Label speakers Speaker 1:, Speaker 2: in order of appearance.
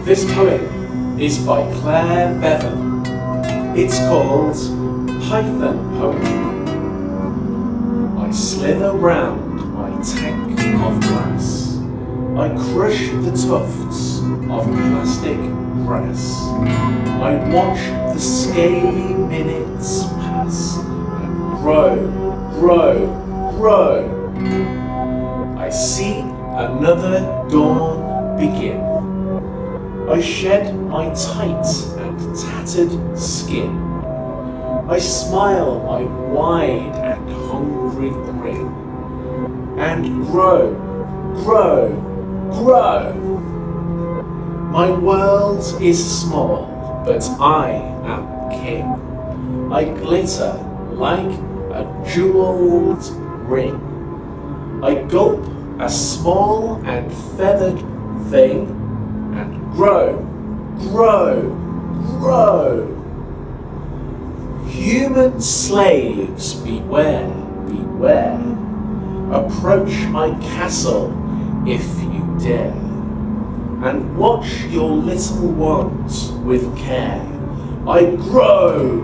Speaker 1: This poem is by Clare Bevan. It's called Python Poem. I slither round my tank of glass. I crush the tufts of plastic grass. I watch the scaly minutes pass and grow. I see another dawn begin. I shed my tight and tattered skin. I smile my wide and hungry grin. And grow. My world is small, but I am king. I glitter like a jeweled ring. I gulp a small and feathered thing and grow. Human slaves, beware. Approach my castle if you dare, and watch your little ones with care. I grow.